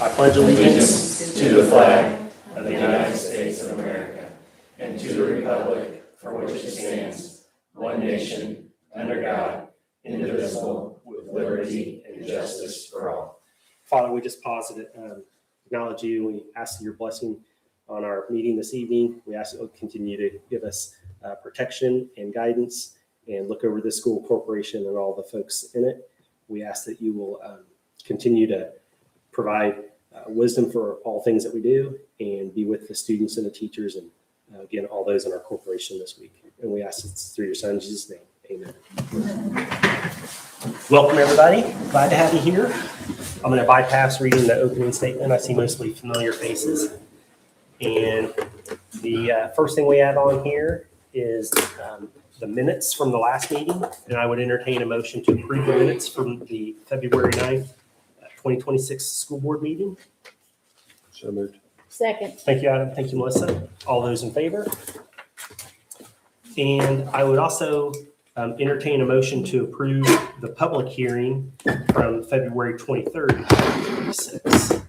I pledge allegiance to the flag of the United States of America and to the republic for which it stands, one nation, under God, indivisible, with liberty and justice for all. Father, we just pause it, acknowledge you. We ask your blessing on our meeting this evening. We ask that you'll continue to give us protection and guidance and look over the school corporation and all the folks in it. We ask that you will continue to provide wisdom for all things that we do and be with the students and the teachers and again, all those in our corporation this week. And we ask this through your son, Jesus' name. Amen. Welcome, everybody. Glad to have you here. I'm going to bypass reading the opening statement. I see mostly familiar faces. And the first thing we have on here is the minutes from the last meeting. And I would entertain a motion to approve the minutes from the February 9th, 2026 school board meeting. So moved. Second. Thank you, Adam. Thank you, Melissa. All those in favor? And I would also entertain a motion to approve the public hearing from February 23rd, 2026.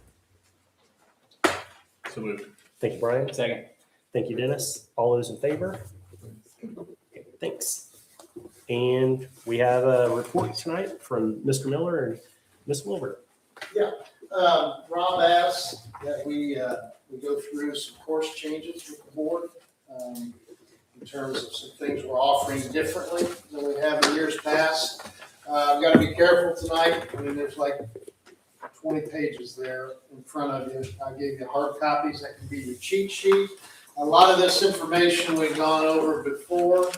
So moved. Thank you, Brian. Second. Thank you, Dennis. All those in favor? Okay, thanks. And we have a report tonight from Mr. Miller and Ms. Wilbur. Rob asked that we go through some course changes with the board in terms of some things we're offering differently than we have in years past. I've got to be careful tonight. I mean, there's like 20 pages there in front of you. I gave you hard copies. That can be your cheat sheet. A lot of this information we've gone over before,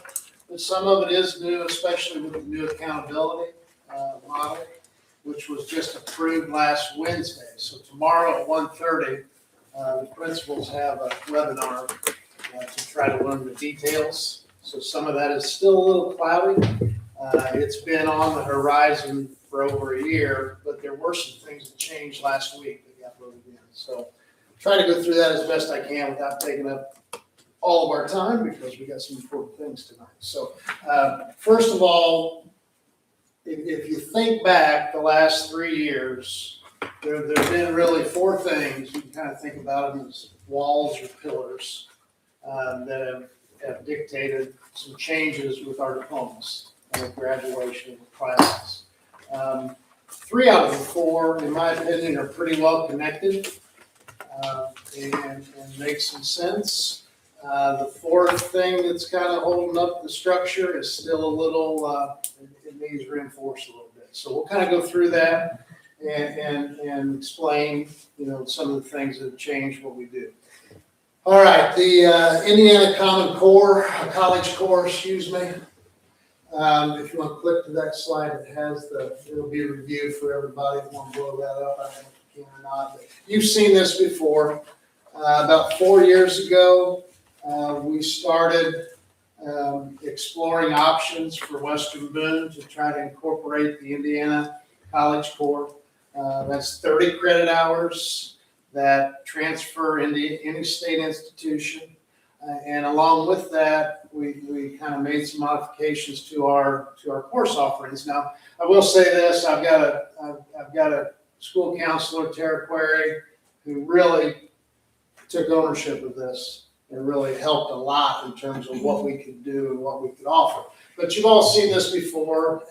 but some of it is new, especially with the new accountability model, which was just approved last Wednesday. So tomorrow at 1:30, the principals have a webinar to try to learn the details. So some of that is still a little cloudy. It's been on the horizon for over a year, but there were some things that changed last week that got voted in. So try to go through that as best I can without taking up all of our time because we got some important things tonight. So first of all, if you think back the last 3 years, there have been really four things. You can kind of think about them as walls or pillars that have dictated some changes with our diplomas and graduation classes. 3 out of the 4, in my opinion, are pretty well connected and make some sense. The fourth thing that's kind of holding up the structure is still a little, it needs reinforced a little bit. So we'll kind of go through that and explain, some of the things that have changed what we do. All right, the Indiana Common Core, College Core, If you want to click to that slide, it'll be reviewed for everybody. If you want to blow that up, I don't know if you can or not. But you've seen this before. About 4 years ago, we started exploring options for Western Boone to try to incorporate the Indiana College Core. That's 30 credit hours that transfer into any state institution. And along with that, we kind of made some modifications to our course offerings. Now, I will say this: I've got a school counselor, Tara Query, who really took ownership of this and really helped a lot in terms of what we could do and what we could offer. But you've all seen this before.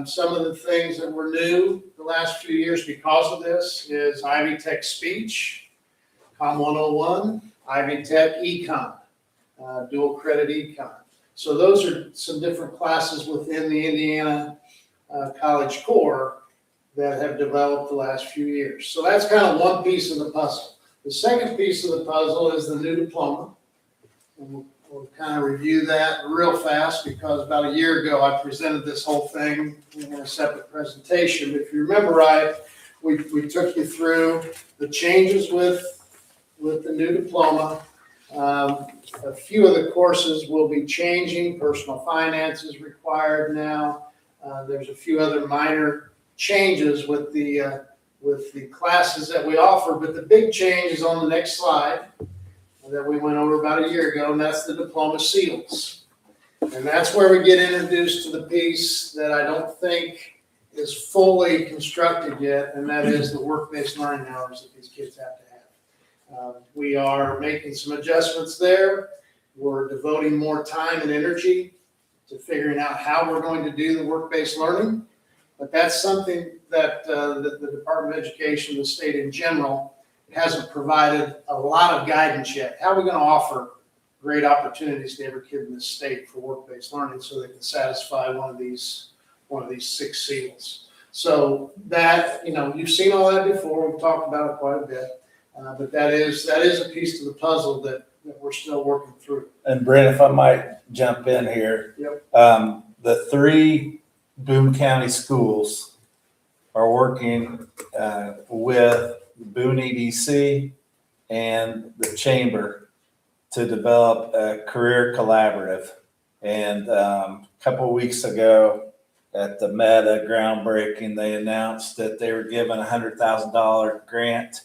Some of the things that were new the last few years because of this is Ivy Tech Speech, Com 101, Ivy Tech Econ. Dual credit econ. So those are some different classes within the Indiana College Core that have developed the last few years. So that's kind of one piece of the puzzle. The second piece of the puzzle is the new diploma. And we'll kind of review that real fast because about a year ago I presented this whole thing in a separate presentation. But if you remember right, we took you through the changes with the new diploma. A few of the courses will be changing. Personal finance is required now. There's a few other minor changes with the classes that we offer, but the big change is on the next slide that we went over about a year ago, and that's the diploma seals. And that's where we get introduced to the piece that I don't think is fully constructed yet, and that is the work-based learning hours that these kids have to have. We are making some adjustments there. We're devoting more time and energy to figuring out how we're going to do the work-based learning. But that's something that the Department of Education, the state in general, hasn't provided a lot of guidance yet. How are we going to offer great opportunities to every kid in this state for work-based learning so they can satisfy one of these 6 seals? So that, you've seen all that before. We've talked about it quite a bit. But that is a piece to the puzzle that we're still working through. And Brent, if I might jump in here. Yep. The 3 Boone County schools are working with Boone EDC and the Chamber to develop a career collaborative. And a couple of weeks ago at the Meta groundbreaking, they announced that they were giving a $100,000 grant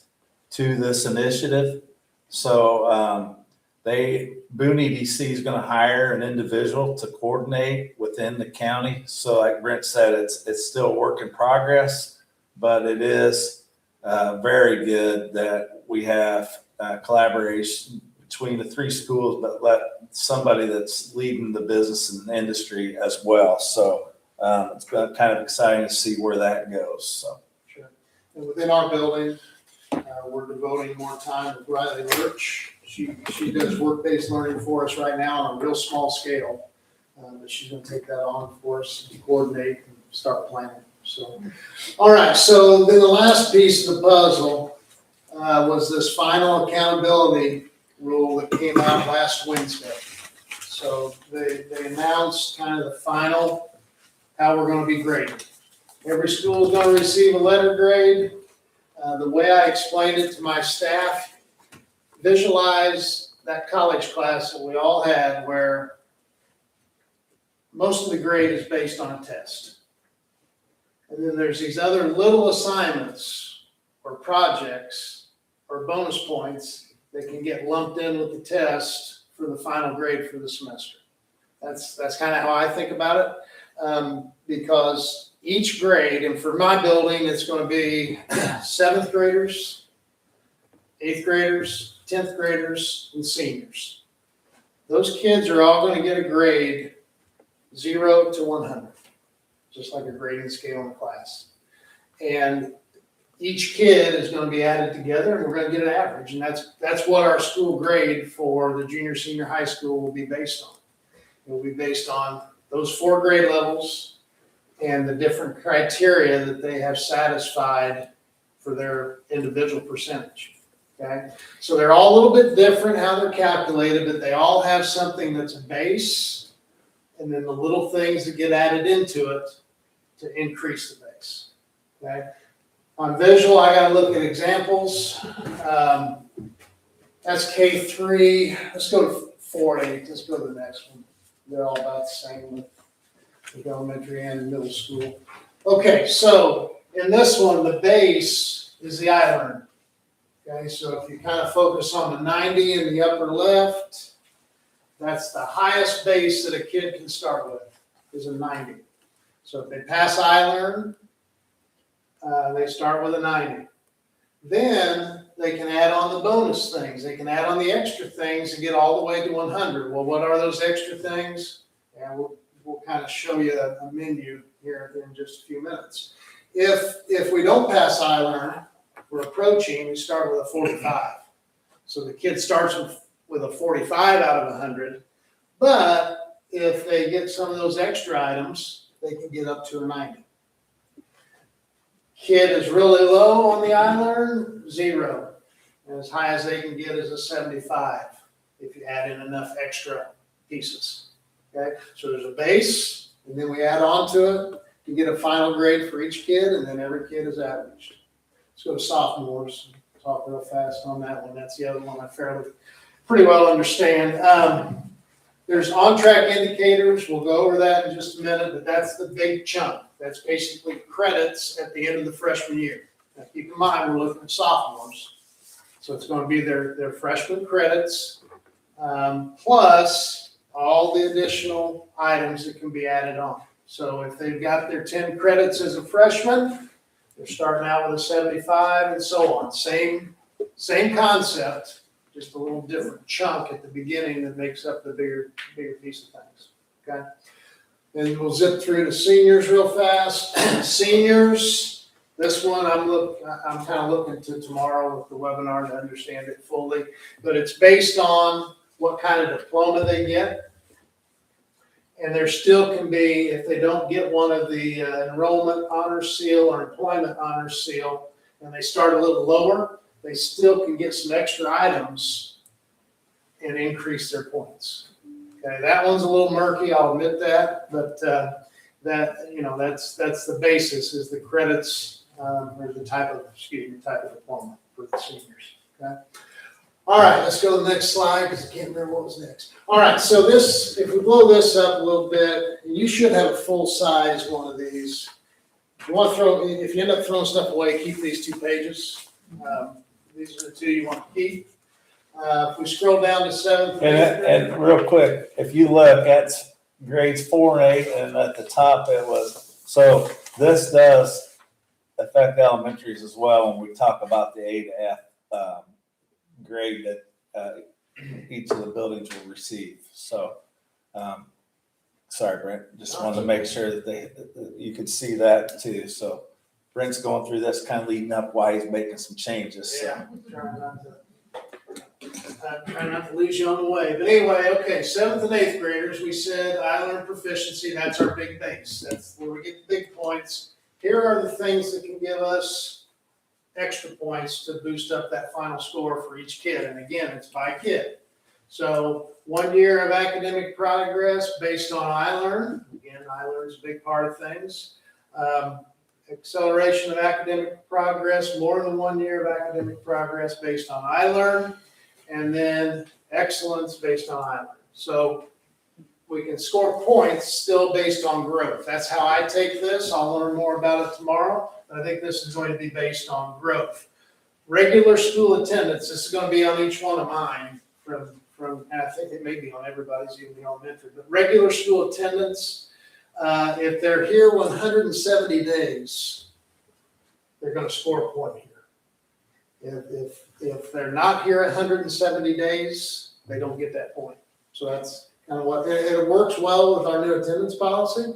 to this initiative. So Boone EDC is going to hire an individual to coordinate within the county. So like Brent said, it's still a work in progress, but it is very good that we have collaboration between the 3 schools, but let somebody that's leading the business and industry as well. So it's been kind of exciting to see where that goes. So. Sure. And within our building, we're devoting more time with Riley Lurch. She does work-based learning for us right now on a real small scale, but she's going to take that on for us and coordinate and start planning. So, all right. So then the last piece of the puzzle was this final accountability rule that came out last Wednesday. So they announced kind of the final how we're going to be graded. Every school is going to receive a letter grade. The way I explained it to my staff, visualize that college class that we all had where most of the grade is based on a test. And then there's these other little assignments or projects or bonus points that can get lumped in with the test for the final grade for the semester. That's kind of how I think about it, because each grade, and for my building, it's going to be 7th graders, 8th graders, 10th graders, and seniors. Those kids are all going to get a grade 0 to 100, just like a grading scale in a class. And each kid is going to be added together, and we're going to get an average. And that's what our school grade for the junior, senior high school will be based on. It will be based on those 4 grade levels and the different criteria that they have satisfied for their individual percentage. Okay, so they're all a little bit different how they're calculated, but they all have something that's a base, and then the little things that get added into it to increase the base. Okay, on visual, I got to look at examples. That's K3. Let's go to 4A. Let's go to the next one. They're all about the same with elementary and middle school. Okay, so in this one, the base is the iLearn. Okay, so if you kind of focus on the 90 in the upper left, that's the highest base that a kid can start with, is a 90. So if they pass iLearn, they start with a 90. Then they can add on the bonus things. They can add on the extra things and get all the way to 100. Well, what are those extra things? And we'll kind of show you a menu here in just a few minutes. If we don't pass iLearn, we're approaching, we start with a 45. So the kid starts with a 45 out of 100, but if they get some of those extra items, they can get up to a 90. Kid is really low on the iLearn, 0. And as high as they can get is a 75 if you add in enough extra pieces. Okay, so there's a base, and then we add on to it to get a final grade for each kid, and then every kid is averaged. Let's go to sophomores. Talk real fast on that one. That's the other one I pretty well understand. There's on-track indicators. We'll go over that in just a minute, but that's the big chunk. That's basically credits at the end of the freshman year. Now, keep in mind, we're looking at sophomores. So it's going to be their freshman credits, plus all the additional items that can be added on. So if they've got their 10 credits as a freshman, they're starting out with a 75 and so on. Same concept, just a little different chunk at the beginning that makes up the bigger piece of things, okay? And we'll zip through to seniors real fast. Seniors, this one I'm kind of looking to tomorrow with the webinar to understand it fully, but it's based on what kind of diploma they get. And there still can be, if they don't get one of the enrollment honor seal or employment honor seal, and they start a little lower, they still can get some extra items and increase their points. Okay, that one's a little murky, I'll admit that, but that's the basis, is the credits or the type of diploma for the seniors. Okay. All right, let's go to the next slide because I can't remember what was next. All right, so this, if we blow this up a little bit, you should have a full size one of these. If you end up throwing stuff away, keep these 2 pages. These are the 2 you want to keep. If we scroll down to 7th. And real quick, if you look at grades 4 and 8, and at the top it was, so this does affect elementaries as well when we talk about the A to F grade that each of the buildings will receive. So, sorry, Brent, just wanted to make sure that you could see that too. So Brent's going through this, kind of leading up why he's making some changes. So. Yeah, try not to lose you on the way. But anyway, okay, 7th and 8th graders, we said I-Learn proficiency, that's our big base. That's where we get the big points. Here are the things that can give us extra points to boost up that final score for each kid. And again, it's by kid. So 1 year of academic progress based on I-Learn. Again, I-Learn is a big part of things. Acceleration of academic progress, more than 1 year of academic progress based on I-Learn. And then excellence based on I-Learn. So we can score points still based on growth. That's how I take this. I'll learn more about it tomorrow. I think this is going to be based on growth. Regular school attendance, this is going to be on each one of mine from I think it may be on everybody's, even the elementary, but regular school attendance, if they're here 170 days, they're going to score a point here. If they're not here 170 days, they don't get that point. So that's kind of what, it works well with our new attendance policy.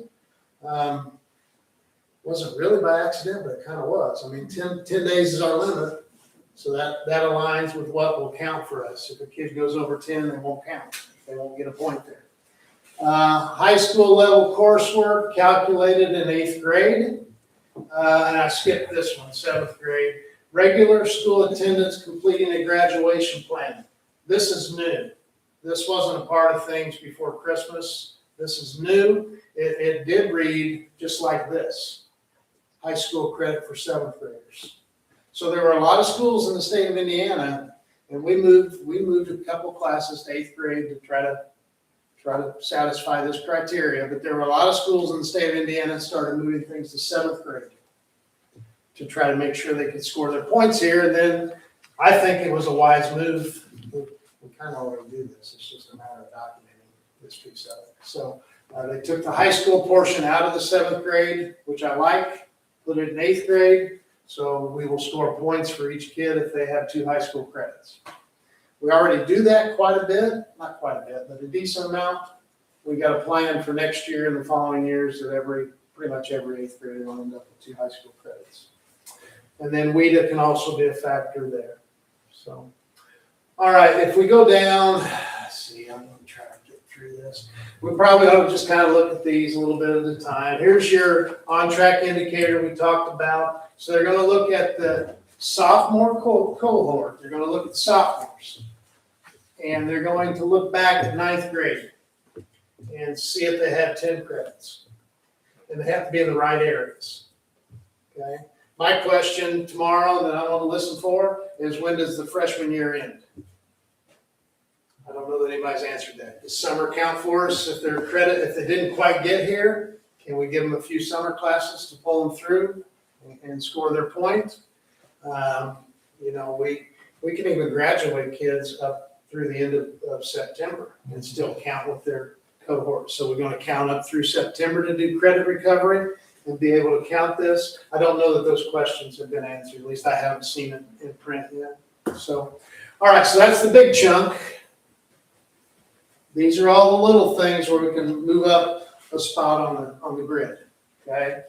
Wasn't really by accident, but it kind of was. I mean, 10 days is our limit. So that aligns with what will count for us. If a kid goes over 10, they won't count. They won't get a point there. High school level coursework calculated in 8th grade. And I skipped this one, 7th grade. Regular school attendance completing a graduation plan. This is new. This wasn't a part of things before Christmas. This is new. It did read just like this. High school credit for 7th graders. So there were a lot of schools in the state of Indiana, and we moved a couple classes to 8th grade to try to satisfy this criteria. But there were a lot of schools in the state of Indiana that started moving things to 7th grade to try to make sure they could score their points here. And then I think it was a wise move. We kind of already do this. It's just a matter of documenting this piece of it. So they took the high school portion out of the 7th grade, which I like, put it in 8th grade. So we will score points for each kid if they have 2 high school credits. We already do that quite a bit, not quite a bit, but a decent amount. We got a plan for next year and the following years that pretty much every 8th grader will end up with 2 high school credits. And then WIDA can also be a factor there. So, all right, if we go down, let's see, I'm going to try to get through this. We probably ought to just kind of look at these a little bit at a time. Here's your on-track indicator we talked about. So they're going to look at the sophomore cohort. They're going to look at sophomores. And they're going to look back at 9th grade and see if they have 10 credits. And they have to be in the right areas. Okay. My question tomorrow that I want to listen for is, when does the freshman year end? I don't know that anybody's answered that. Does summer count for us if they didn't quite get here? Can we give them a few summer classes to pull them through and score their point? We can even graduate kids up through the end of September and still count with their cohort. So we're gonna count up through September to do credit recovery and be able to count this. I don't know that those questions have been answered, at least I haven't seen it in print yet. So, all right, so that's the big chunk. These are all the little things where we can move up a spot on the grid, okay?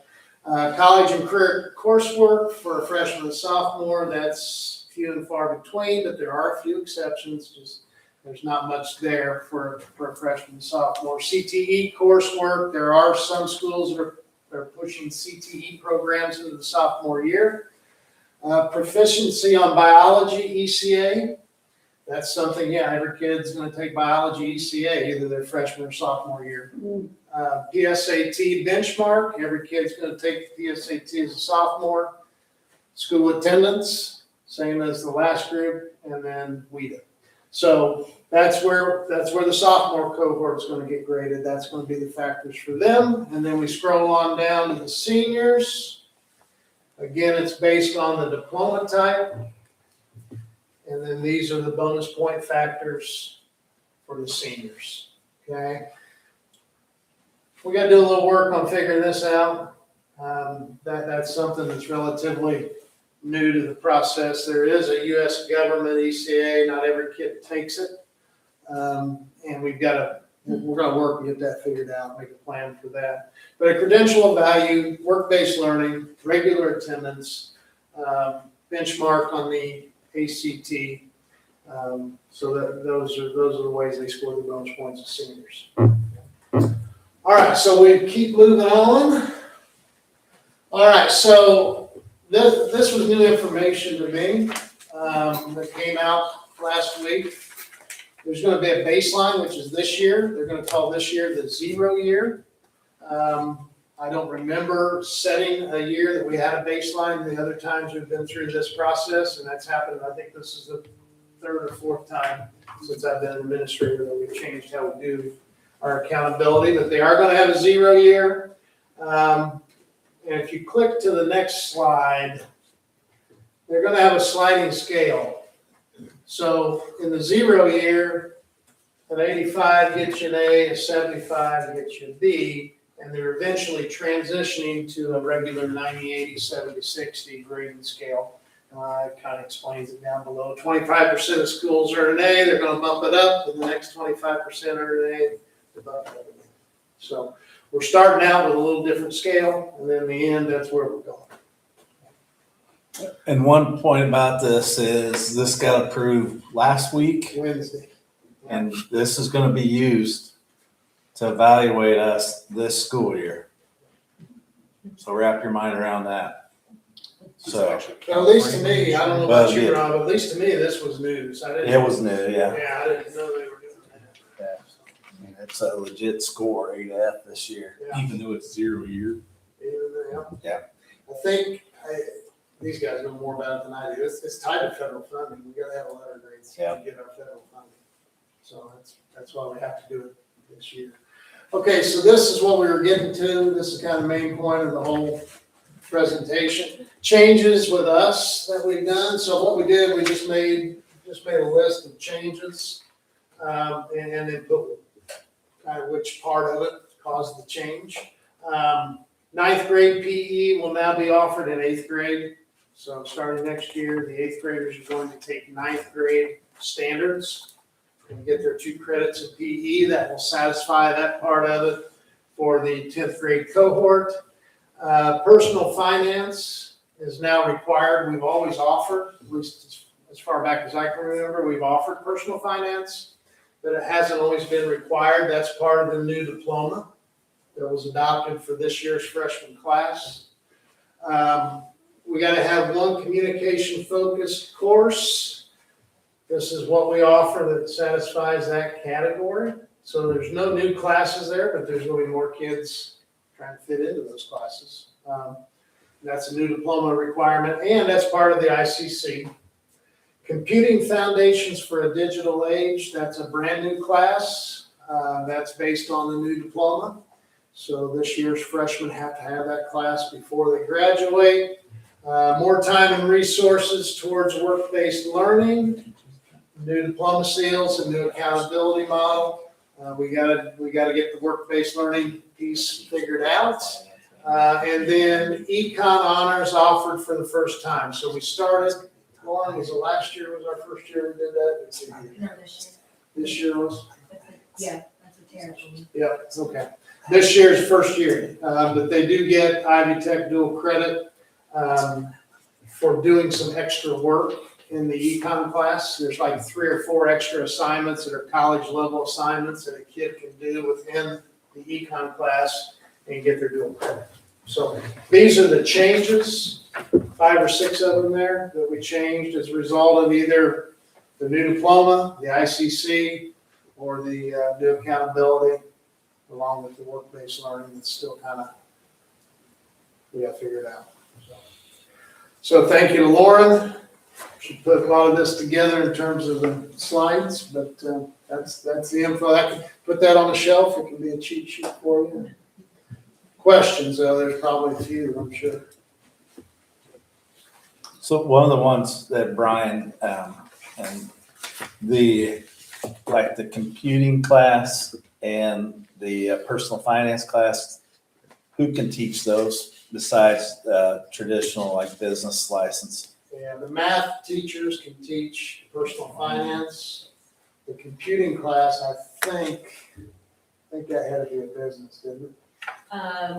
College and career coursework for a freshman and sophomore, that's few and far between, but there are a few exceptions, just there's not much there for a freshman and sophomore. CTE coursework, there are some schools that are pushing CTE programs into the sophomore year. Proficiency on biology, ECA, that's something, yeah, every kid's gonna take biology ECA, either their freshman or sophomore year. PSAT benchmark, every kid's gonna take the PSAT as a sophomore. School attendance, same as the last group, and then WIDA. So that's where the sophomore cohort's gonna get graded, that's gonna be the factors for them. And then we scroll on down to the seniors. Again, it's based on the diploma type. And then these are the bonus point factors for the seniors, okay? We gotta do a little work on figuring this out. That's something that's relatively new to the process. There is a U.S. government ECA, not every kid takes it. And we're gonna work and get that figured out, make a plan for that. But a credential of value, work-based learning, regular attendance, benchmark on the ACT. So that those are the ways they score the bonus points as seniors. All right, so we keep moving on. All right, so this was new information to me that came out last week. There's going to be a baseline, which is this year. They're going to call this year the 0 year. I don't remember setting a year that we had a baseline the other times we've been through this process, and that's happened. I think this is the 3rd or 4th time since I've been an administrator that we've changed how we do our accountability, but they are going to have a 0 year. And if you click to the next slide, they're going to have a sliding scale. So in the 0 year, an 85 gets you an A, a 75 gets you a B, and they're eventually transitioning to a regular 90, 80, 70, 60 grading scale. It kind of explains it down below. 25% of schools are an A, they're going to bump it up, and the next 25% are an A. So we're starting out with a little different scale, and then in the end, that's where we're going. And one point about this is this got approved last week, Wednesday. and this is going to be used to evaluate us this school year. So wrap your mind around that. So Well, at least to me, I don't know about Well, you, yeah. Rob, but at least to me, this was news. I didn't. it was new, yeah. Yeah, I didn't know they were doing that. It's a legit score, 8F this year. Yeah. Even though it's 0 year. Yeah. I think these guys know more about it than I do. It's tied to federal funding. We gotta have a letter grades to Yeah. get our federal funding. So that's why we have to do it this year. Okay, so this is what we were getting to. This is kind of the main point of the whole presentation. Changes with us that we've done. So what we did, we just made a list of changes, and then put kind of which part of it caused the change. 9th grade PE will now be offered in 8th grade. So starting next year, the 8th graders are going to take 9th grade standards and get their 2 credits of PE. That will satisfy that part of it for the 10th grade cohort. Personal finance is now required. We've always offered, at least as far back as I can remember, we've offered personal finance, but it hasn't always been required. That's part of the new diploma that was adopted for this year's freshman class. We got to have one communication-focused course. This is what we offer that satisfies that category. So there's no new classes there, but there's going to be more kids trying to fit into those classes. That's a new diploma requirement, and that's part of the ICC. Computing Foundations for a Digital Age, that's a brand new class. That's based on the new diploma. So this year's freshmen have to have that class before they graduate. More time and resources towards work-based learning. New diploma seals, a new accountability model. We gotta get the work-based learning piece figured out. And then Econ Honors offered for the first time. So we started, Lauren, was it last year was our first year we did that? No, this This year was? year. Yeah, that's a terrible. Yeah, okay. This year's first year, but they do get Ivy Tech dual credit for doing some extra work in the econ class. There's like 3 or 4 extra assignments that are college level assignments that a kid can do within the econ class and get their dual credit. So these are the changes, 5 or 6 of them there that we changed as a result of either the new diploma, the ICC, or the new accountability, along with the work-based learning that's still kind of, we got to figure it out. So thank you to Lauren. She put a lot of this together in terms of the slides, but that's the info. I can put that on the shelf. It can be a cheat sheet for you. Questions, though, there's probably a few, I'm sure. So one of the ones that Brian, and the computing class and the personal finance class, who can teach those besides traditional like business license? Yeah, the math teachers can teach personal finance. The computing class, I think that had to be a business, didn't it?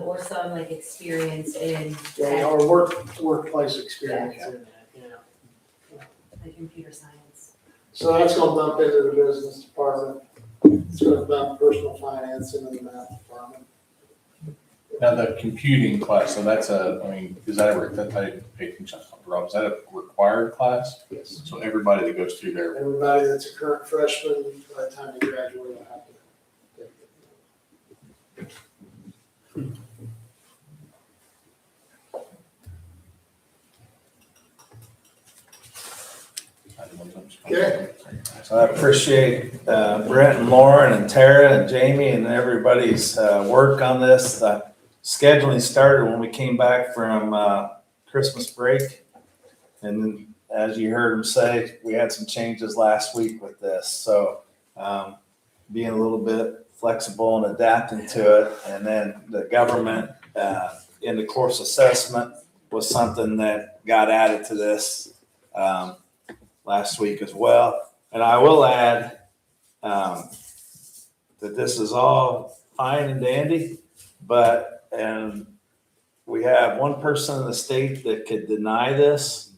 Or some like experience in Yeah, or workplace experience in that, yeah. the computer science. So that's gonna bump into the business department. It's gonna bump personal finance into the math department. Now, the computing class, so that's is that I didn't pay attention, Rob, is that a required class? Yes. So everybody that goes through there, Everybody that's a current freshman, by the time they graduate, will have to take it. Okay. So I appreciate Brent and Lauren and Tara and Jamie and everybody's work on this. Scheduling started when we came back from Christmas break. And then, as you heard them say, we had some changes last week with this. So being a little bit flexible and adapting to it. And then the government in the course assessment was something that got added to this last week as well. And I will add that this is all fine and dandy, and we have one person in the state that could deny this,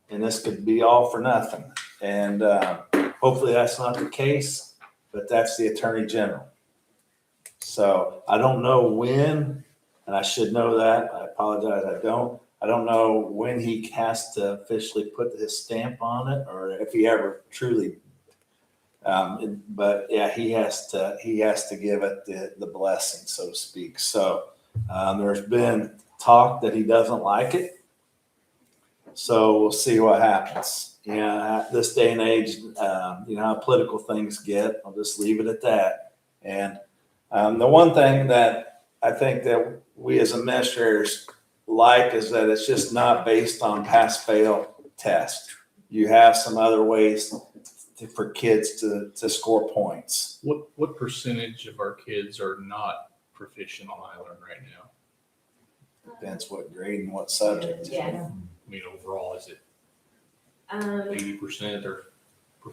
and this could be all for nothing. And hopefully that's not the case, but that's the Attorney General. So I don't know when, and I should know that. I apologize, I don't know when he has to officially put his stamp on it, or if he ever truly. But yeah, he has to give it the blessing, so to speak. So there's been talk that he doesn't like it. So we'll see what happens. At this day and age, you know how political things get. I'll just leave it at that. And the one thing that I think that we as administrators like is that it's just not based on pass-fail test. You have some other ways for kids to score points. What percentage of our kids are not proficient on iLearn right now? Depends what grade and what subject. Yeah. I mean, overall, is it 80% or?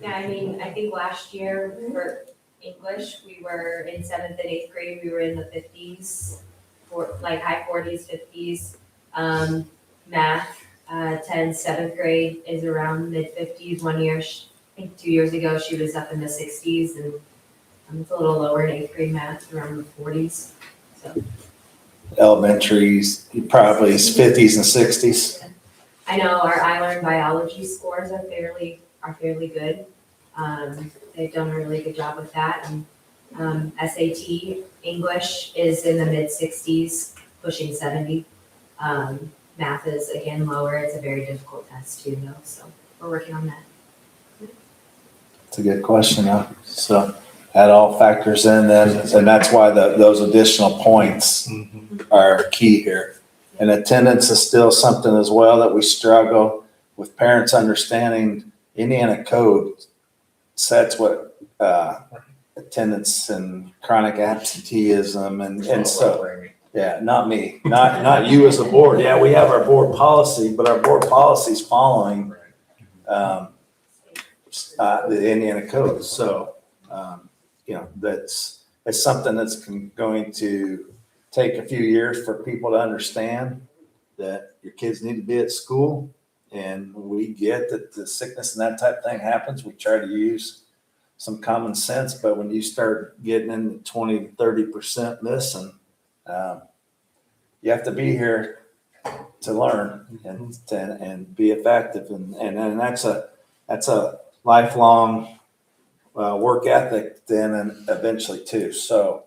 Yeah, I mean, I think last year for English, we were in 7th and 8th grade, we were in the 50s, like high 40s, 50s. Math, 7th grade is around mid 50s. 1 year, I think 2 years ago, she was up in the 60s, and it's a little lower in 8th grade math, around the 40s. So Elementaries, probably 50s and 60s. I know our iLearn biology scores are fairly good. They've done a really good job with that. And SAT English is in the mid 60s, pushing 70. Math is again lower. It's a very difficult test too, though. So we're working on that. It's a good question, huh? So that all factors in then, and that's why those additional points are key here. And attendance is still something as well that we struggle with parents understanding. Indiana code sets what attendance and chronic absenteeism and so, yeah, not me, not you as a board. Yeah, we have our board policy, but our board policy is following, the Indiana code. So, it's something that's going to take a few years for people to understand that your kids need to be at school. And we get that the sickness and that type of thing happens. We try to use some common sense, but when you start getting into 20 to 30% missing, you have to be here to learn and be effective. And that's a lifelong work ethic then and eventually too. So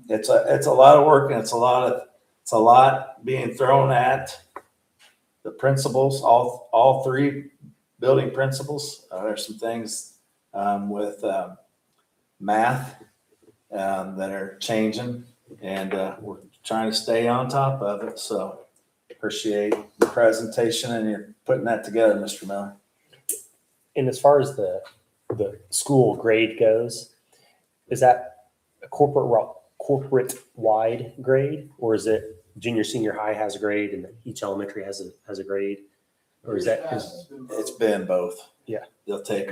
it's a lot of work, and it's a lot being thrown at the principals, all three building principals. There's some things with math that are changing, and we're trying to stay on top of it. So appreciate the presentation and you're putting that together, Mr. Miller. And as far as the school grade goes, is that a corporate wide grade, or is it junior, senior high has a grade and each elementary has a grade? Or is that, It's been both. Yeah. They'll take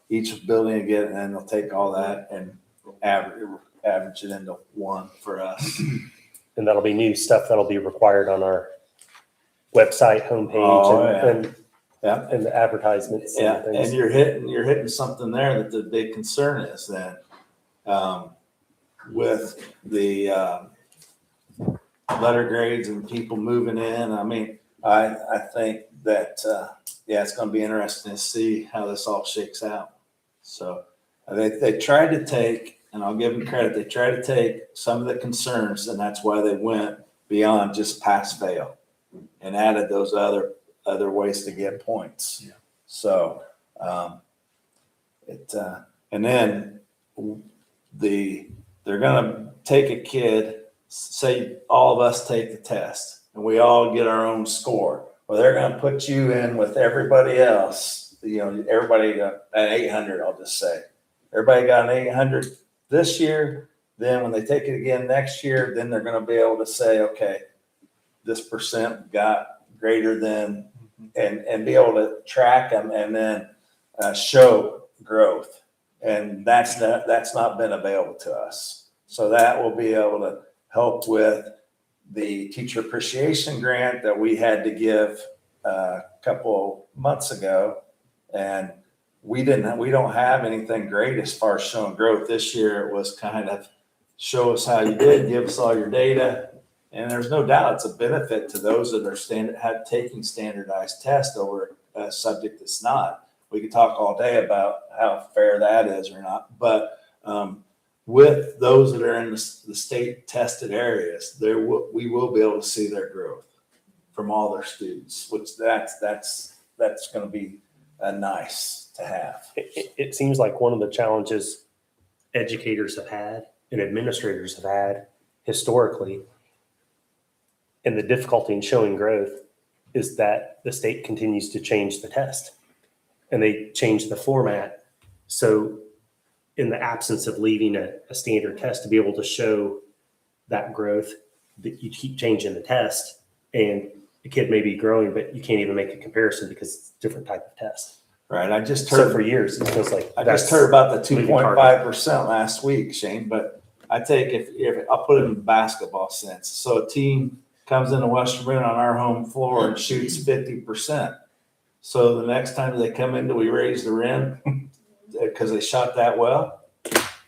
each building again, and they'll take all that and average it into one for us. and that'll be new stuff that'll be required on our website homepage Oh, yeah. and the advertisements Yeah, and things. and you're hitting something there that the big concern is that with the letter grades and people moving in. I mean, I think that it's going to be interesting to see how this all shakes out. So they tried to take, and I'll give them credit, they tried to take some of the concerns, and that's why they went beyond just pass fail and added those other ways to get points. Yeah. So and then they're gonna take a kid, say all of us take the test and we all get our own score. Well, they're gonna put you in with everybody else, everybody got an 800, I'll just say. Everybody got an 800 this year. Then when they take it again next year, then they're gonna be able to say, okay, this percent got greater than, and be able to track them and then show growth. And that's not been available to us. So that will be able to help with the teacher appreciation grant that we had to give a couple months ago. And we don't have anything great as far as showing growth. This year it was kind of show us how you did, give us all your data. And there's no doubt it's a benefit to those that are taking standardized tests over a subject that's not. We could talk all day about how fair that is or not, but with those that are in the state tested areas, we will be able to see their growth from all their students, which that's going to be nice to have. It seems like one of the challenges educators have had and administrators have had historically, and the difficulty in showing growth, is that the state continues to change the test and they change the format. So in the absence of leaving a standard test to be able to show that growth, that you keep changing the test and the kid may be growing, but you can't even make a comparison because it's a different type of test. Right. I just So heard for years, it feels like I just heard about the moving target. 2.5% last week, Shane, but I take if I'll put it in basketball sense. So a team comes into Western Boone on our home floor and shoots 50%. So the next time they come in, do we raise the rim because they shot that well?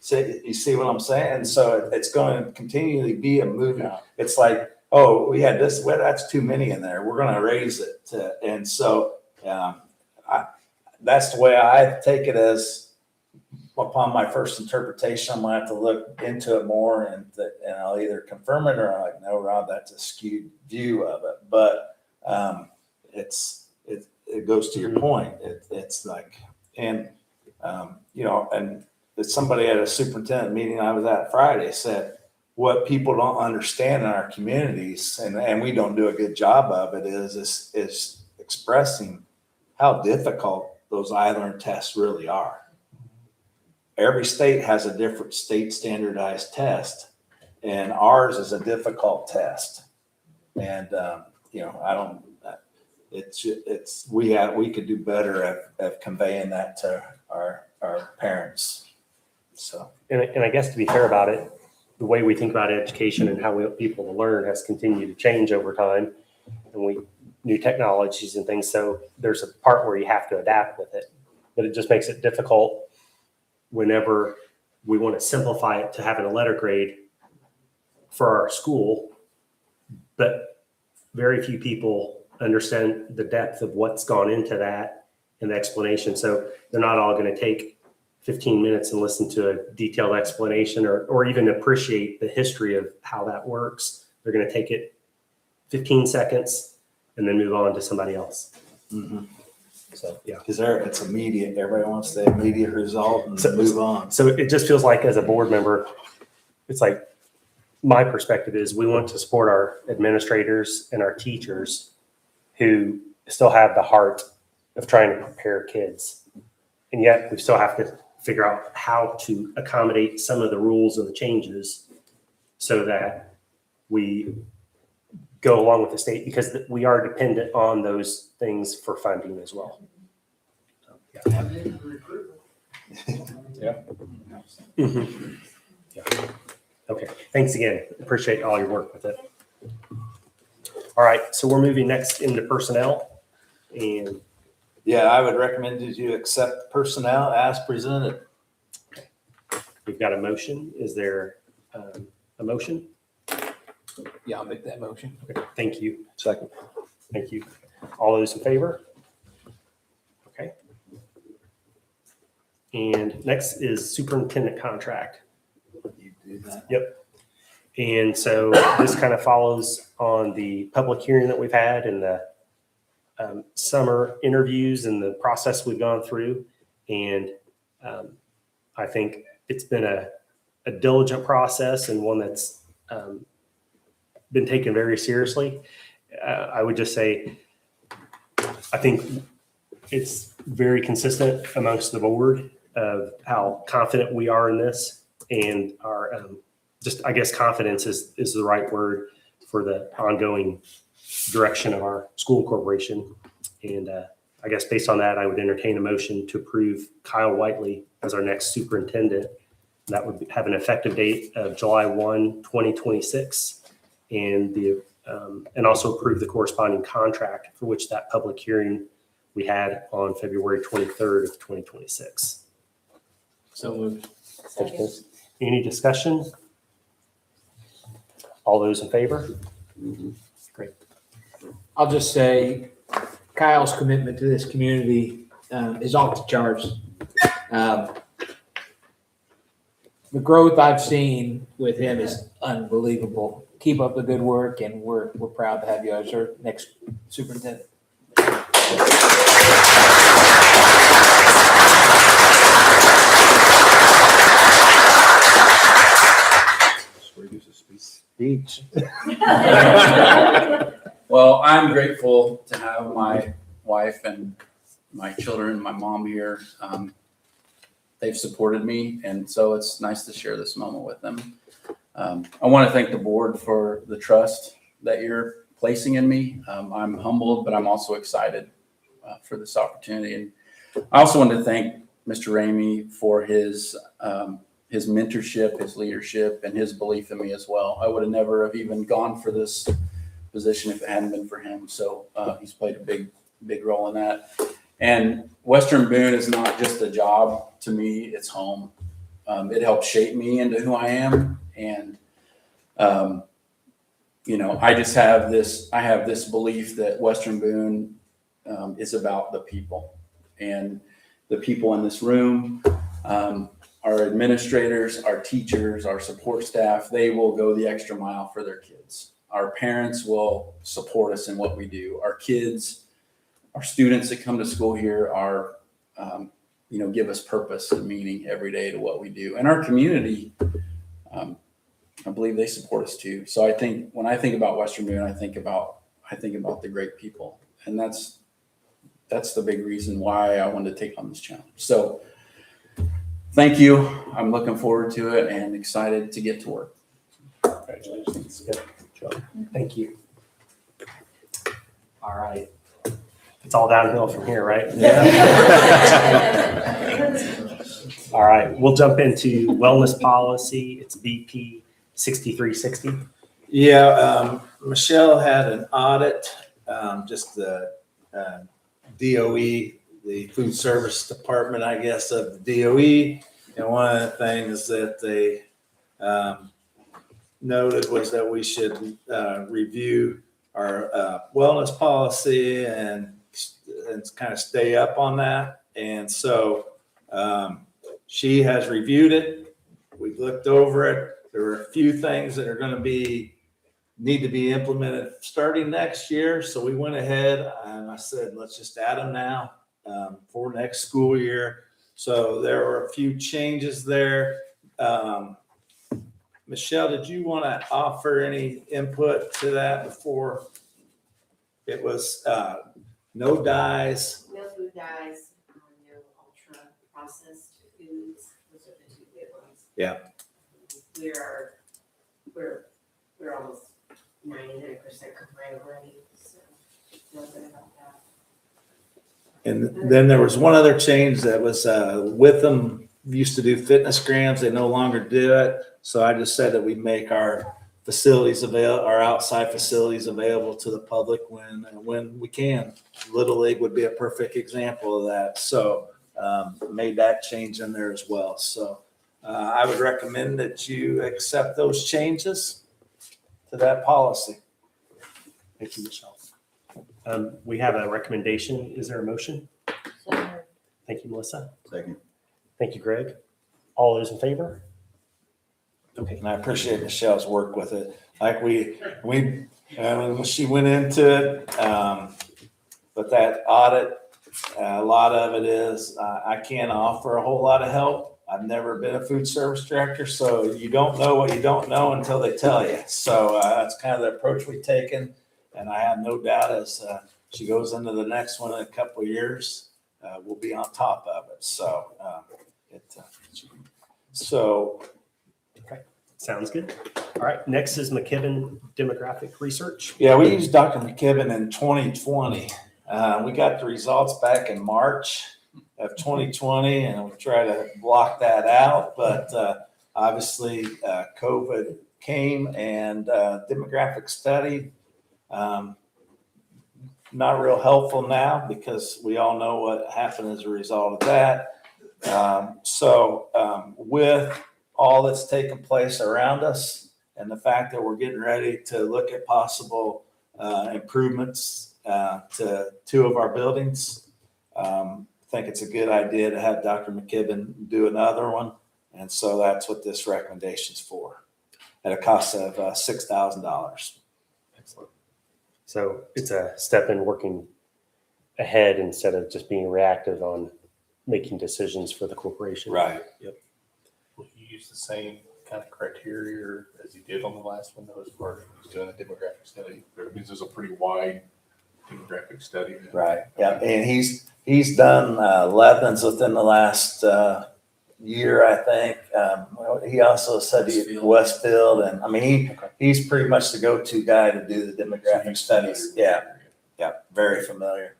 So you see what I'm saying? So it's going to continually be a movie. Yeah. It's like, oh, we had this, well, that's too many in there. We're going to raise it. And so that's the way I take it, as upon my first interpretation. I'm going to have to look into it more and I'll either confirm it or I'm like, no, Rob, that's a skewed view of it. But it goes to your point. It's like, and somebody at a superintendent meeting I was at Friday said, what people don't understand in our communities, and we don't do a good job of it, is expressing how difficult those I-Learn tests really are. every state has a different state standardized test, and ours is a difficult test. And, I don't, we could do better at conveying that to our parents. So, And I guess to be fair about it, the way we think about education and how we help people to learn has continued to change over time. And new technologies and things. So there's a part where you have to adapt with it, but it just makes it difficult whenever we want to simplify it to having a letter grade for our school. But very few people understand the depth of what's gone into that and the explanation. So they're not all going to take 15 minutes and listen to a detailed explanation or even appreciate the history of how that works. They're going to take it 15 seconds and then move on to somebody else. So, yeah. because it's immediate. Everybody wants the immediate result and So- move on. So it just feels like as a board member, it's like my perspective is we want to support our administrators and our teachers who still have the heart of trying to prepare kids. And yet we still have to figure out how to accommodate some of the rules and the changes so that we go along with the state, because we are dependent on those things for funding as well. So, yeah. Mhm. Yeah. Okay, thanks again. Appreciate all your work with it. All right, so we're moving next into personnel. And Yeah, I would recommend that you accept personnel as presented. we've got a motion. Is there a motion? Yeah, I'll make that motion. Okay, thank you. Second. Thank you. All those in favor? Okay. And next is superintendent contract. You do that. And so this kind of follows on the public hearing that we've had and the summer interviews and the process we've gone through. And I think it's been a diligent process and one that's been taken very seriously. I would just say, I think it's very consistent amongst the board of how confident we are in this, and our just, I guess, confidence is the right word for the ongoing direction of our school corporation. And I guess based on that, I would entertain a motion to approve Kyle Whiteley as our next superintendent. That would have an effective date of July 1, 2026, and also approve the corresponding contract for which that public hearing we had on February 23rd of 2026. So moved. Any discussion? All those in favor? Great. I'll just say Kyle's commitment to this community is off the charts. The growth I've seen with him is unbelievable. Keep up the good work, and we're proud to have you as our next superintendent. Speech. Well, I'm grateful to have my wife and my children, my mom here. They've supported me, and so it's nice to share this moment with them. I want to thank the board for the trust that you're placing in me. I'm humbled, but I'm also excited for this opportunity. And I also want to thank Mr. Ramey for his mentorship, his leadership, and his belief in me as well. I would have never have even gone for this position if it hadn't been for him. So he's played a big role in that. And Western Boone is not just a job to me, it's home. It helped shape me into who I am. And, I just have this belief that Western Boone is about the people, and the people in this room, our administrators, our teachers, our support staff, they will go the extra mile for their kids. Our parents will support us in what we do. Our kids, our students that come to school here are, give us purpose and meaning every day to what we do. And our community, I believe they support us too. So I think when I think about Western Boone, I think about the great people, and that's the big reason why I wanted to take on this challenge. So thank you. I'm looking forward to it and excited to get to work. Congratulations. Good job. Thank you. All right. It's all downhill from here, right? All right, we'll jump into wellness policy. It's BP 6360. Yeah, Michelle had an audit, just the DOE, the food service department, I guess, of the DOE. And one of the things that they noted was that we should review our wellness policy and kind of stay up on that. And so she has reviewed it. We've looked over it. There are a few things that are going to need to be implemented starting next year. So we went ahead and I said, let's just add them now for next school year. So there were a few changes there. Michelle, did you want to offer any input to that before? It was no dyes. No food dyes, no ultra processed foods. Those are the two big ones. Yeah. We're almost 99% compliant already, so feel good about that. And then there was one other change that was Witham used to do fitness grams. They no longer do it. So I just said that we make our facilities available, our outside facilities available to the public when we can. Little League would be a perfect example of that. So made that change in there as well. So I would recommend that you accept those changes to that policy. Thank you, Michelle. We have a recommendation. Is there a motion? Thank you, Melissa. Second. Thank you, Greg. All those in favor? Okay. And I appreciate Michelle's work with it. Like when she went into it, but that audit, a lot of it is, I can't offer a whole lot of help. I've never been a food service director, so you don't know what you don't know until they tell you. So that's kind of the approach we've taken. And I have no doubt as she goes into the next one in a couple of years, we'll be on top of it. So, Okay. Sounds good. All right. Next is McKibben Demographic Research. yeah, we used Dr. McKibben in 2020. We got the results back in March of 2020, and we try to block that out. But obviously, COVID came and demographic study, not real helpful now because we all know what happened as a result of that. With all that's taken place around us and the fact that we're getting ready to look at possible improvements to two of our buildings, I think it's a good idea to have Dr. McKibben do another one. And so that's what this recommendation's for, at a cost of $6,000. Excellent. So it's a step in working ahead instead of just being reactive on making decisions for the corporation. Right. Yep. Will you use the same kind of criteria as you did on the last one, though, as far as he's doing a demographic study? Because there's a pretty wide demographic study. Right. Yeah. And he's done 11s within the last year, I think. He also said Westfield, and I mean he's pretty much the go-to guy to do the demographic studies. Yeah. Yeah. Very familiar.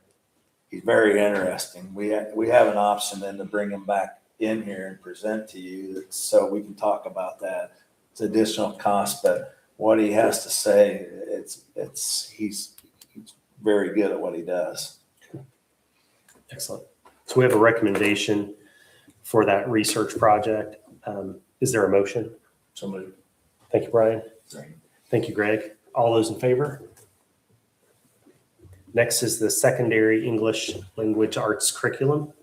He's very interesting. We have an option then to bring him back in here and present to you so we can talk about that. It's additional cost, but what he has to say, he's very good at what he does. Excellent. So we have a recommendation for that research project. Is there a motion? So moved. Thank you, Brian. Second. Thank you, Greg. All those in favor? Next is the secondary English language arts curriculum.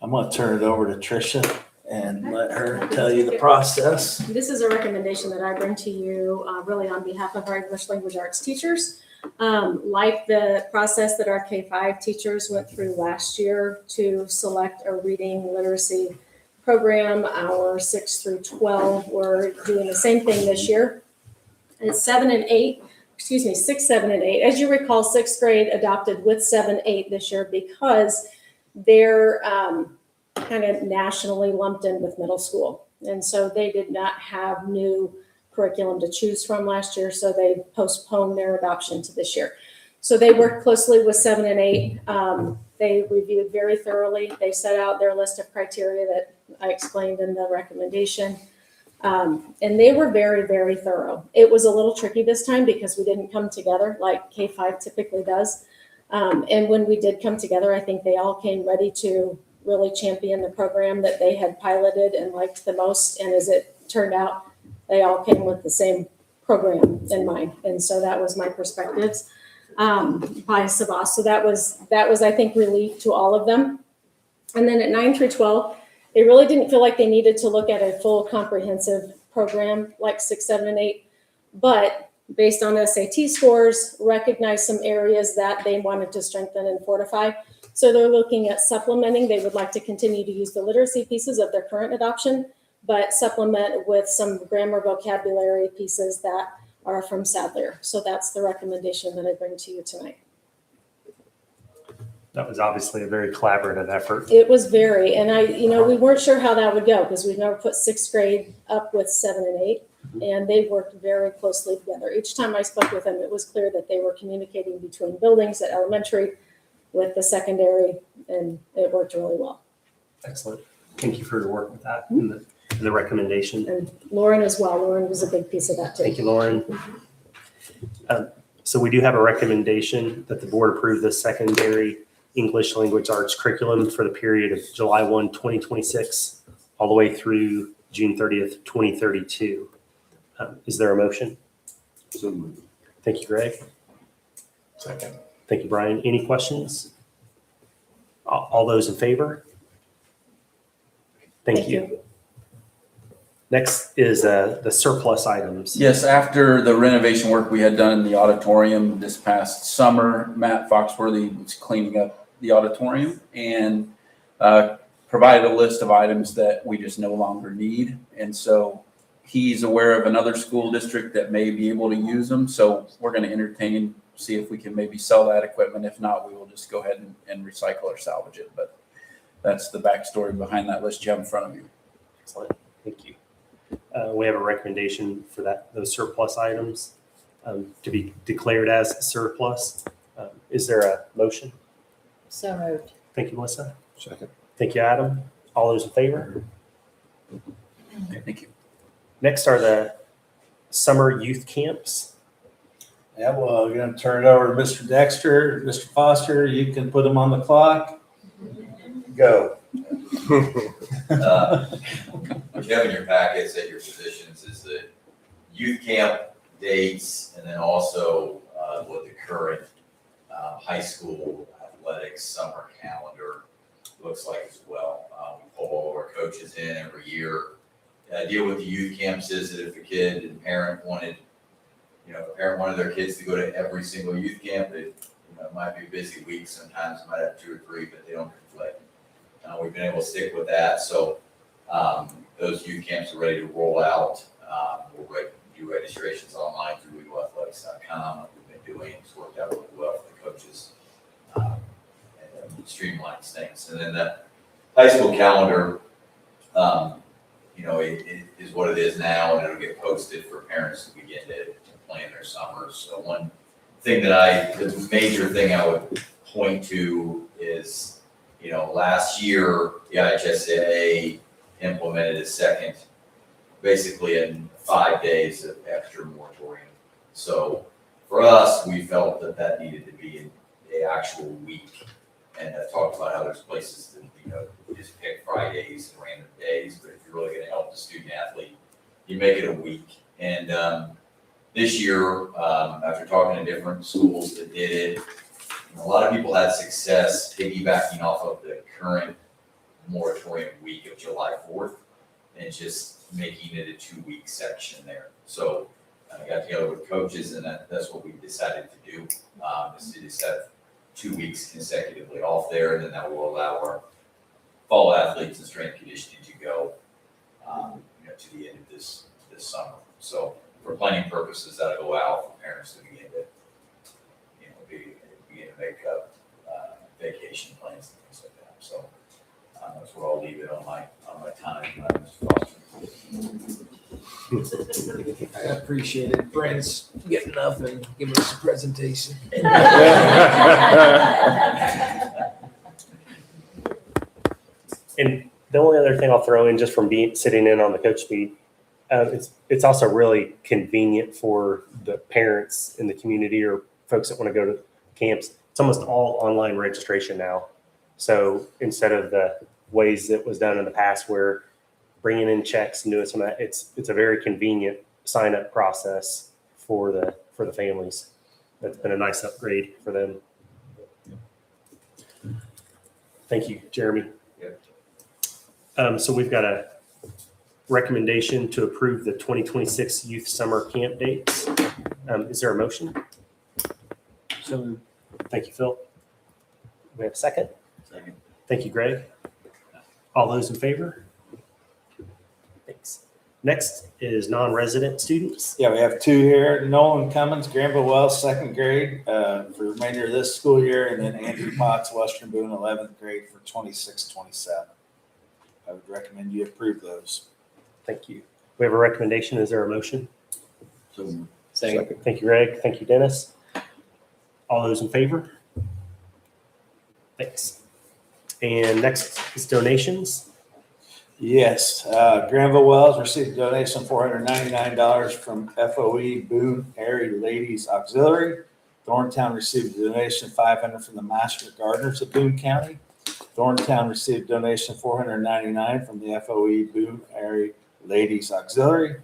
I'm going to turn it over to Tricia and let her tell you the process. This is a recommendation that I bring to you really on behalf of our English language arts teachers. Like the process that our K-5 teachers went through last year to select a reading literacy program, our 6 through 12, we're doing the same thing this year. And it's 6, 7, and 8. As you recall, 6th grade adopted with 7, 8 this year because their kind of nationally lumped in with middle school. And so they did not have new curriculum to choose from last year, so they postponed their adoption to this year. So they worked closely with 7 and 8. They reviewed very thoroughly. They set out their list of criteria that I explained in the recommendation. And they were very, very thorough. It was a little tricky this time because we didn't come together like K-5 typically does. And when we did come together, I think they all came ready to really champion the program that they had piloted and liked the most. And as it turned out, they all came with the same program in mind. And so that was my perspectives by Sabas. So that was, I think, relief to all of them. And then at 9 through 12, they really didn't feel like they needed to look at a full comprehensive program like 6, 7, and 8. But based on SAT scores, recognize some areas that they wanted to strengthen and fortify. So they're looking at supplementing. They would like to continue to use the literacy pieces of their current adoption, but supplement with some grammar vocabulary pieces that are from Sadler. So that's the recommendation that I bring to you tonight. That was obviously a very collaborative effort. It was very, and we weren't sure how that would go because we've never put 6th grade up with 7 and 8, and they worked very closely together. Each time I spoke with them, it was clear that they were communicating between buildings at elementary with the secondary, and it worked really well. Excellent. Thank you for your work with that and the recommendation. And Lauren as well. Lauren was a big piece of that too. Thank you, Lauren. So we do have a recommendation that the board approve the secondary English language arts curriculum for the period of July 1, 2026, all the way through June 30th, 2032. Is there a motion? So moved. Thank you, Greg. Second. Thank you, Brian. Any questions? All those in favor? Thank you. Next is the surplus items. Yes, after the renovation work we had done in the auditorium this past summer, Matt Foxworthy was cleaning up the auditorium and provided a list of items that we just no longer need. And so he's aware of another school district that may be able to use them. So we're going to entertain, see if we can maybe sell that equipment. If not, we will just go ahead and recycle or salvage it. But that's the backstory behind that list you have in front of you. Excellent. Thank you. We have a recommendation for those surplus items to be declared as surplus. Is there a motion? So moved. Thank you, Melissa. Second. Thank you, Adam. All those in favor? Okay, thank you. Next are the summer youth camps. Yeah, well, I'm going to turn it over to Mr. Dexter. Mr. Foster, you can put them on the clock. Go. What you have in your packets at your positions is the youth camp dates and then also what the current high school athletics summer calendar looks like as well. We pull all of our coaches in every year. The idea with the youth camps is that if a kid and parent wanted, if a parent wanted their kids to go to every single youth camp, it might be a busy week. Sometimes it might have 2 or 3, but they don't conflict. We've been able to stick with that. So those youth camps are ready to roll out. We'll do registrations online through EagleAthletics.com. We've been doing it's worked out really well for the coaches and streamlined things. And then the high school calendar, it is what it is now, and it'll get posted for parents to begin to plan their summers. So one thing the major thing I would point to is, last year, the IHSAA implemented a second, basically in 5 days of extra moratorium. So for us, we felt that needed to be an actual week. And I talked about how there's places that, just pick Fridays and random days, but if you're really going to help the student athlete, you make it a week. And this year, after talking to different schools that did it, a lot of people had success piggybacking off of the current moratorium week of July 4th and just making it a 2-week section there. So I got together with coaches, and that's what we decided to do, is to just have 2 weeks consecutively off there, and then that will allow our fall athletes and strength conditioning to go to the end of this summer. So for planning purposes, that'll go out for parents to begin to begin to make up vacation plans and things like that. So That's where I'll leave it on my time, Mr. Foster. I appreciate it. Brent's getting up and giving us a presentation. And the only other thing I'll throw in, just from sitting in on the coach meet, it's also really convenient for the parents in the community or folks that want to go to camps. It's almost all online registration now. So instead of the ways that was done in the past where bringing in checks and doing some of that, it's a very convenient sign up process for the families. That's been a nice upgrade for them. Thank you, Jeremy. So we've got a recommendation to approve the 2026 youth summer camp dates. Is there a motion? So Thank you, Phil. We have a second? Second. Thank you, Greg. All those in favor? Thanks. Next is non-resident students. Yeah, we have two here. Nolan Cummins, Granville Wells, second grade for the remainder of this school year, and then Andrew Potts, Western Boone, 11th grade for 26-27. I would recommend you approve those. Thank you. We have a recommendation. Is there a motion? So Second. Thank you, Greg. Thank you, Dennis. All those in favor? Thanks. And next is donations. Yes, Granville Wells received a donation of $499 from FOE Boone Area Ladies Auxiliary. Thorntown received a donation of $500 from the Master Gardeners of Boone County. Thorntown received a donation of $499 from the FOE Boone Area Ladies Auxiliary.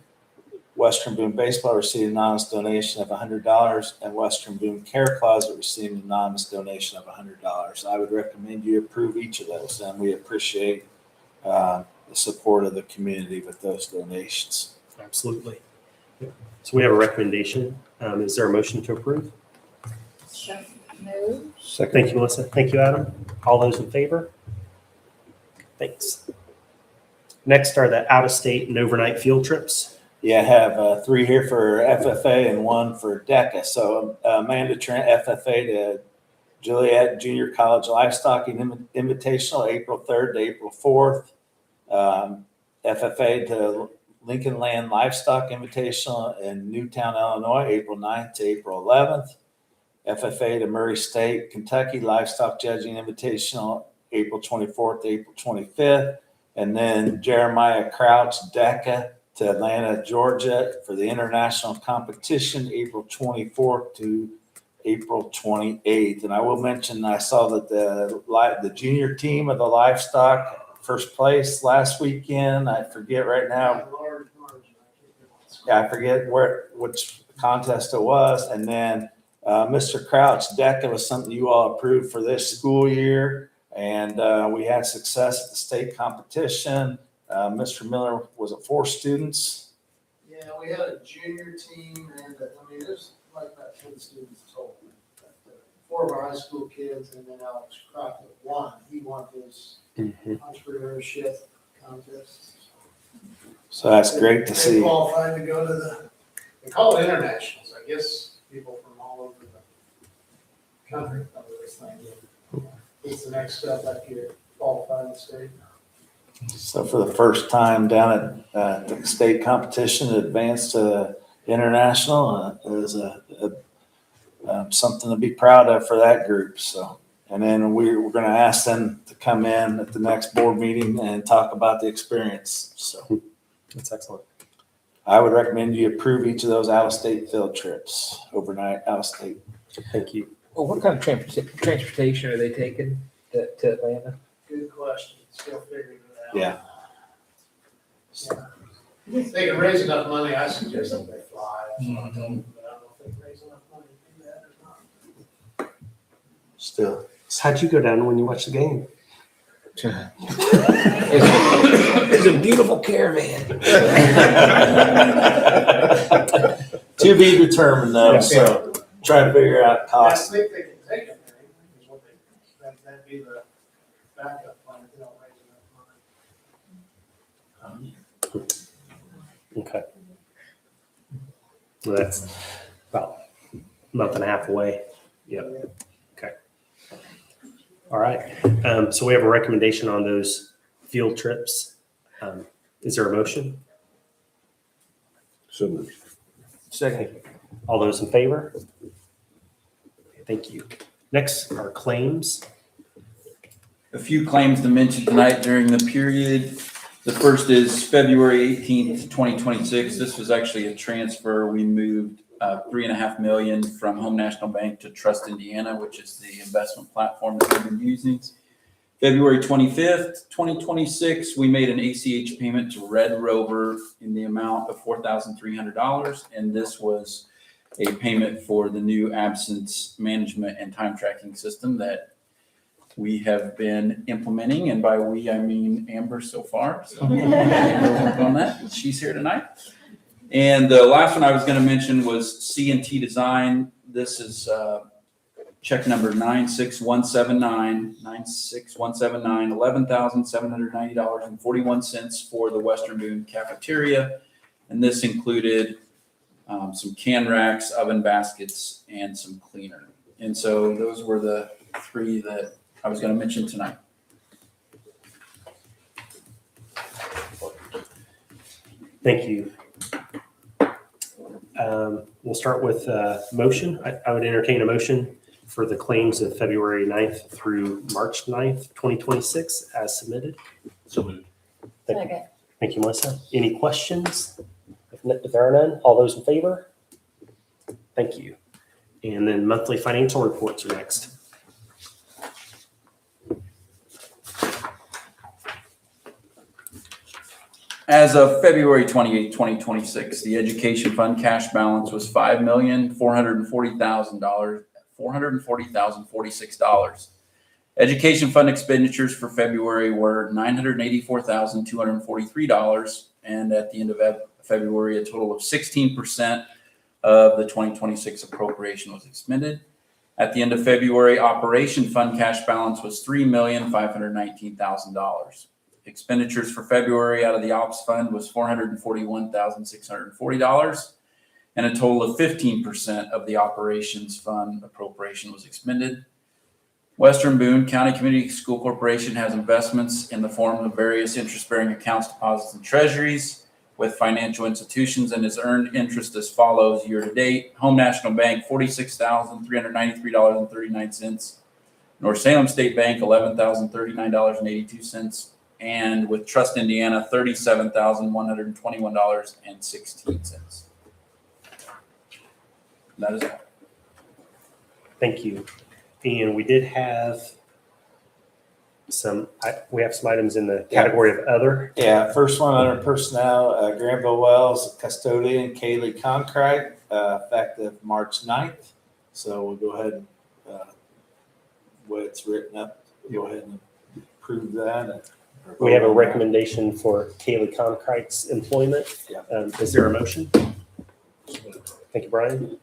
Western Boone Baseball received an anonymous donation of $100, and Western Boone Care Closet received an anonymous donation of $100. I would recommend you approve each of those, and we appreciate the support of the community with those donations. Absolutely. So we have a recommendation. Is there a motion to approve? Move. Second. Thank you, Melissa. Thank you, Adam. All those in favor? Thanks. Next are the out-of-state and overnight field trips. Yeah, I have 3 here for FFA and 1 for DECA. So Amanda Trent, FFA to Juliet Junior College Livestock Invitational, April 3rd to April 4th. FFA to Lincoln Land Livestock Invitational in Newtown, Illinois, April 9th to April 11th. FFA to Murray State, Kentucky Livestock Judging Invitational, April 24th to April 25th. And then Jeremiah Crouch, DECA to Atlanta, Georgia for the international competition, April 24th to April 28th. And I will mention, I saw that the junior team of the livestock first place last weekend. I forget right now. Yeah, I forget which contest it was. And then Mr. Crouch, DECA was something you all approved for this school year. And we had success at the state competition. Mr. Miller, was it 4 students? Yeah, we had a junior team and, there's like about 10 students total. 4 of our high school kids and then Alex Crockett won. He won his entrepreneurship contest. So that's great to They see. qualified to go to they call it internationals. I guess people from all over the country cover this thing. It's the next step after you qualify in the state. So for the first time down at the state competition, advanced to international is something to be proud of for that group. So, and then we're going to ask them to come in at the next board meeting and talk about the experience. So That's excellent. I would recommend you approve each of those out-of-state field trips, overnight out-of-state. Thank you. Well, what kind of transportation are they taking to Atlanta? Good question. Still figuring it out. Yeah. If they can raise enough money, I suggest that they fly. That's what I told them, but I don't know if they can raise enough money to do that or not. Still. So how'd you go down when you watched the game? It's a beautiful caravan. To be determined though, so try to figure out I costs. think they can take it, is what that'd be the backup plan if they don't raise enough money. Okay. Well, that's about a month and a half away. Yep. Okay. All All right. So we have a recommendation on those field trips. Is there a motion? So moved. Second. All those in favor? Thank you. Next are claims. A few claims to mention tonight during the period. The first is February 18th, 2026. This was actually a transfer. We moved $3.5 million from Home National Bank to Trust Indiana, which is the investment platform that we've been using. February 25th, 2026, we made an ACH payment to Red Rover in the amount of $4,300. And this was a payment for the new absence management and time tracking system that we have been implementing. And by we, I mean Amber so far. So we'll work on that. She's here tonight. And the last one I was going to mention was C&T Design. This is check number 96179, $11,790.41 for the Western Boone cafeteria. And this included some can racks, oven baskets, and some cleaner. And so those were the three that I was going to mention tonight. Thank you. We'll start with motion. I would entertain a motion for the claims of February 9th through March 9th, 2026 as submitted. So moved. Thank you. Thank you, Melissa. Any questions? If there are none, all those in favor? Thank you. And then monthly financial reports are next. As of February 28, 2026, the education fund cash balance was $5,440,046. Education fund expenditures for February were $984,243, and at the end of February, a total of 16% of the 2026 appropriation was expended. At the end of February, operation fund cash balance was $3,519,000. Expenditures for February out of the ops fund was $441,640, and a total of 15% of the operations fund appropriation was expended. Western Boone County Community School Corporation has investments in the form of various interest-bearing accounts, deposits, and treasuries with financial institutions, and has earned interest as follows year to date. Home National Bank, $46,393.39. North Salem State Bank, $11,039.82. And with Trust Indiana, $37,121.16. That is all. Thank you. And we did have we have some items in the category of other. Yeah, first one under personnel, Granville Wells custodian Kaylee Conkrite, effective March 9th. So we'll go ahead and, the way it's written up, go ahead and approve that. We have a recommendation for Kaylee Conkrite's employment. Yeah. Is there a motion? Thank you, Brian.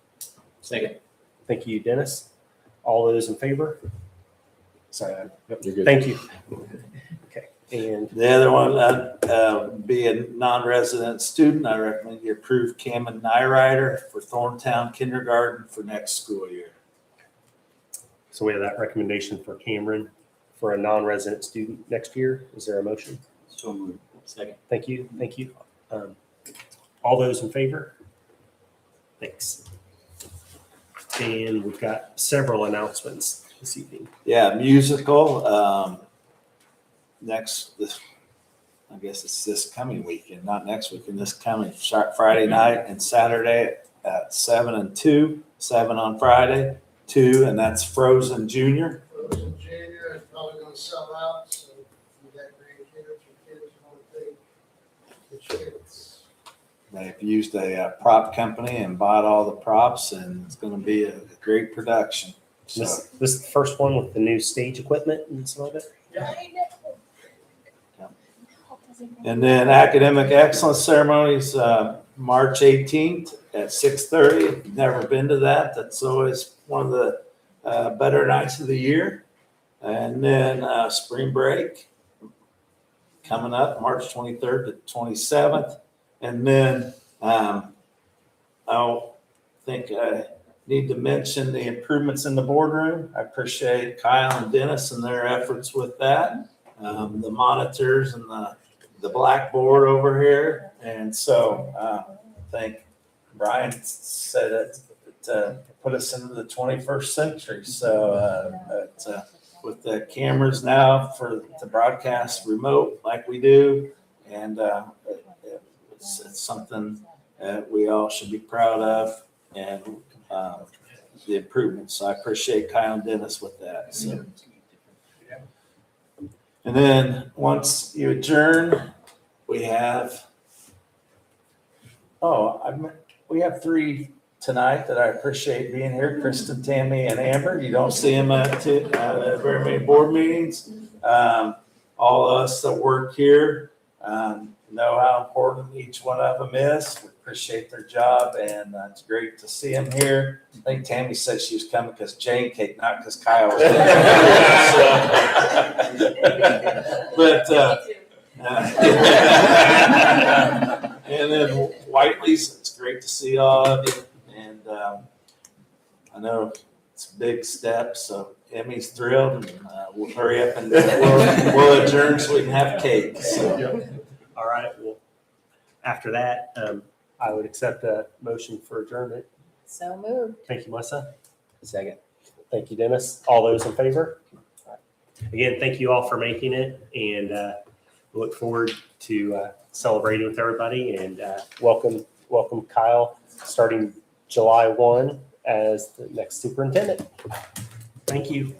Second. Thank you, Dennis. All those in favor? Sorry. You're good. Thank you. Okay. And The other one, be a non-resident student, I recommend you approve Cameron Nyrider for Thorntown Kindergarten for next school year. so we have that recommendation for Cameron for a non-resident student next year. Is there a motion? So moved. Second. Thank you. Thank you. All those in favor? Thanks. And we've got several announcements this evening. Yeah, musical, I guess it's this coming weekend, not next weekend, this coming Friday night and Saturday at 7 and 2, 7 on Friday, 2, and that's Frozen Junior. Frozen Junior is probably gonna sell out, so if you got grandkids or kids want to take the tickets. They've used a prop company and bought all the props, and it's gonna be a great production. So, This is the first one with the new stage equipment and some of it. and then academic excellence ceremonies, March 18th at 6:30. If you've never been to that, that's always one of the better nights of the year. And then spring break coming up, March 23rd to 27th. And then I think need to mention the improvements in the boardroom. I appreciate Kyle and Dennis and their efforts with that. The monitors and the blackboard over here. And so I think Brian said it to put us into the 21st century. So with the cameras now to broadcast remote like we do, and it's something that we all should be proud of, and the improvements. So I appreciate Kyle and Dennis with that. So. And then once you adjourn, we have, we have 3 tonight that I appreciate being here, Kristen, Tammy, and Amber. You don't see them at very many board meetings. All of us that work here know how important each one of them is. We appreciate their job, and it's great to see them here. I think Tammy said she was coming because Jane cake, not because Kyle was there. But and then Whiteley's, it's great to see all of you. And I know it's a big step, so Emmy's thrilled, and we'll hurry up and we'll adjourn so we can have cake. So. All right, well, after that, I would accept a motion for adjournment. So moved. Thank you, Melissa. Second. Thank you, Dennis. All those in favor? Again, thank you all for making it, and look forward to celebrating with everybody, and welcome Kyle, starting July 1 as the next superintendent. Thank you.